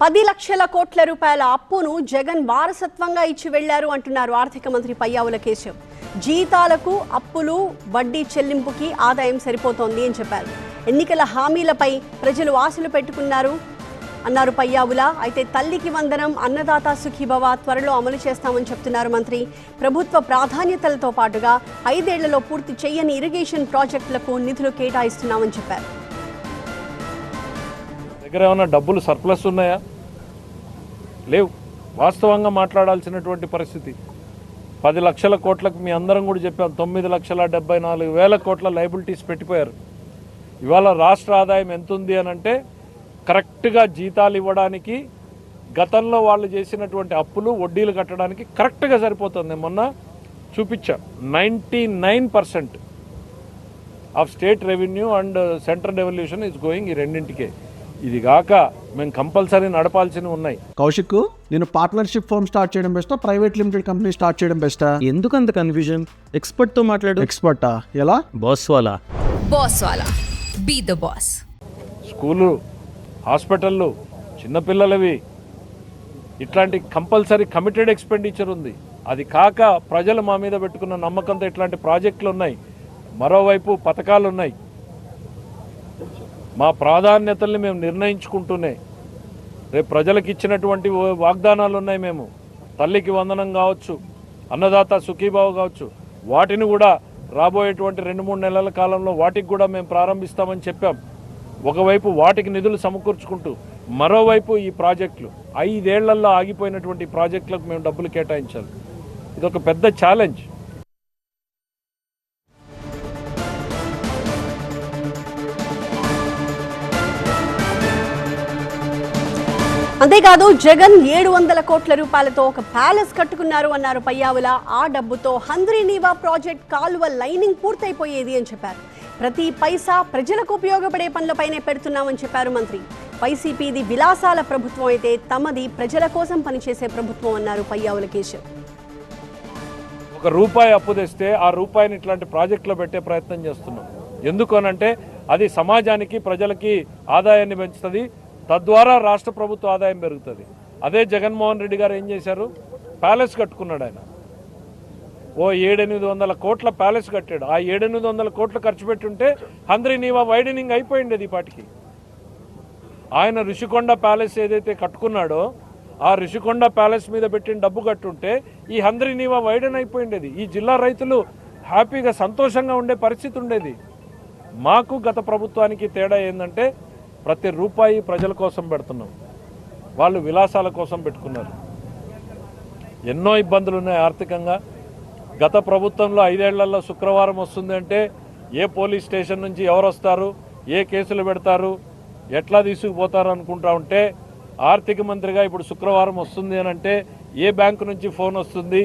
10 లక్షల కోట్ల రూపాయల అప్పును జగన్ వారసత్వంగా ఇచ్చి వెళ్లారు అంటున్నారు ఆర్థిక మంత్రి పయ్యావుల కేశవ్. జీతాలకు అప్పులు వడ్డీ చెల్లింపుకి ఆదాయం సరిపోతోంది అని చెప్పారు. ఎన్నికల హామీలపై ప్రజలు ఆశలు పెట్టుకున్నారు అన్నారు పయ్యావుల. అయితే తల్లికి వందనం, అన్నదాత సుఖీభవ త్వరలో అమలు చేస్తామని చెప్తున్నారు మంత్రి. ప్రభుత్వ ప్రాధాన్యతలతో పాటుగా 5 ఏళ్లలో పూర్తి చేయని ఇరిగేషన్ ప్రాజెక్టులకు నిధులు కేటాయిస్తున్నామని చెప్పారు. దగ్గర ఏమైనా డబ్బులు సర్ప్లస్ ఉన్నాయా? లేవు. వాస్తవంగా మాట్లాడాల్సినటువంటి పరిస్థితి. 10 లక్షల కోట్లకు మీ అందరం కూడా చెప్పాం. 9,74,000 కోట్ల లైబిలిటీస్ పెట్టిపోయారు. ఇవాళ రాష్ట్ర ఆదాయం ఎంత ఉంది అని అంటే కరెక్ట్గా జీతాలు ఇవ్వడానికి, గతంలో వాళ్ళు చేసినటువంటి అప్పులు వడ్డీలు కట్టడానికి కరెక్ట్గా సరిపోతుంది. మొన్న చూపించా 99% of state revenue and central devolution is going ఈ రెండింటికే. ఇది కాక మేము కంపల్సరీ నడపాల్సినవి ఉన్నాయి. కౌశిక్, నేను పార్ట్నర్షిప్ ఫర్మ్ స్టార్ట్ చేయడం బెస్టా, ప్రైవేట్ లిమిటెడ్ కంపెనీ స్టార్ట్ చేయడం బెస్టా? ఎందుకు అంత కన్ఫ్యూజన్? ఎక్స్పర్ట్ తో మాట్లాడు. ఎక్స్పర్టా? ఎలా? బాస్ వాలా బీ ద బాస్. స్కూలు, హాస్పిటళ్ళు, చిన్నపిల్లలవి, ఇట్లాంటి కంపల్సరీ కమిటెడ్ ఎక్స్పెండిచర్ ఉంది. అది కాక ప్రజలు మా మీద పెట్టుకున్న నమ్మకంతో ఇట్లాంటి ప్రాజెక్టులు ఉన్నాయి. మరోవైపు పథకాలు ఉన్నాయి. మా ప్రాధాన్యతల్ని మేము నిర్ణయించుకుంటూనే రేపు ప్రజలకు ఇచ్చినటువంటి వాగ్దానాలు ఉన్నాయి. మేము తల్లికి వందనం కావచ్చు, అన్నదాత సుఖీభావ కావచ్చు, వాటిని కూడా రాబోయేటువంటి 2-3 నెలల కాలంలో వాటికి కూడా మేము ప్రారంభిస్తామని చెప్పాం. ఒకవైపు వాటికి నిధులు సమకూర్చుకుంటూ, మరోవైపు ఈ ప్రాజెక్టులు 5 ఏళ్లలో ఆగిపోయినటువంటి ప్రాజెక్టులకు మేము డబ్బులు కేటాయించాలి. ఇది ఒక పెద్ద ఛాలెంజ్. అంతేకాదు జగన్ 700 కోట్ల రూపాయలతో ఒక ప్యాలెస్ కట్టుకున్నారు అన్నారు పయ్యావుల. ఆ డబ్బుతో హంద్రీనీవా ప్రాజెక్ట్ కాలువ లైనింగ్ పూర్తయిపోయేది అని చెప్పారు. ప్రతి పైసా ప్రజలకు ఉపయోగపడే పనులపైనే పెడుతున్నామని చెప్పారు మంత్రి. వైసీపీది విలాసాల ప్రభుత్వం అయితే తమది ప్రజల కోసం పనిచేసే ప్రభుత్వం అన్నారు పయ్యావుల కేశవ్. 1 రూపాయి అప్పు తెస్తే ఆ రూపాయిని ఇట్లాంటి ప్రాజెక్టులో పెట్టే ప్రయత్నం చేస్తున్నాం. ఎందుకు అనంటే అది సమాజానికి, ప్రజలకి ఆదాయాన్ని పెంచుతుంది. తద్వారా రాష్ట్ర ప్రభుత్వ ఆదాయం పెరుగుతుంది. అదే జగన్మోహన్ రెడ్డి గారు ఏం చేశారు? ప్యాలెస్ కట్టుకున్నాడు. ఆయన 700-800 కోట్ల ప్యాలెస్ కట్టాడు. ఆ 700-800 కోట్లు ఖర్చు పెట్టుంటే హంద్రీనీవా వైడనింగ్ అయిపోయింది ఈ పాటికి. ఆయన ఋషికొండ ప్యాలెస్ ఏదైతే కట్టుకున్నాడో ఆ ఋషికొండ ప్యాలెస్ మీద పెట్టిన డబ్బు కట్టుంటే ఈ హంద్రీనీవా వైడన్ అయిపోయింది. ఈ జిల్లా రైతులు హ్యాపీగా సంతోషంగా ఉండే పరిస్థితి ఉండేది. మాకు గత ప్రభుత్వానికి తేడా ఏంటంటే ప్రతి రూపాయి ప్రజల కోసం పెడుతున్నాం. వాళ్ళు విలాసాల కోసం పెట్టుకున్నారు. ఎన్నో ఇబ్బందులు ఉన్నాయి ఆర్థికంగా. గత ప్రభుత్వంలో 5 ఏళ్లలో శుక్రవారం వస్తుంది అంటే ఏ పోలీస్ స్టేషన్ నుంచి ఎవరు వస్తారు, ఏ కేసులు పెడతారు, ఎట్లా తీసుకుపోతారు అనుకుంటా ఉంటే, ఆర్థిక మంత్రిగా ఇప్పుడు శుక్రవారం వస్తుంది అని అంటే ఏ బ్యాంకు నుంచి ఫోన్ వస్తుంది,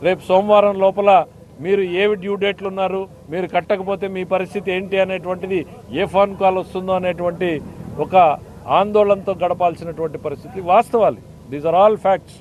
రేపు సోమవారం లోపల మీరు ఏ డ్యూ డేట్లు ఉన్నారు, మీరు కట్టకపోతే మీ పరిస్థితి ఏంటి అనేటువంటిది ఏ ఫోన్ కాల్ వస్తుందో అనేటువంటి ఒక ఆందోళనతో గడపాల్సినటువంటి పరిస్థితి. వాస్తవాలు, దీస్ ఆర్ ఆల్ ఫ్యాక్ట్స్.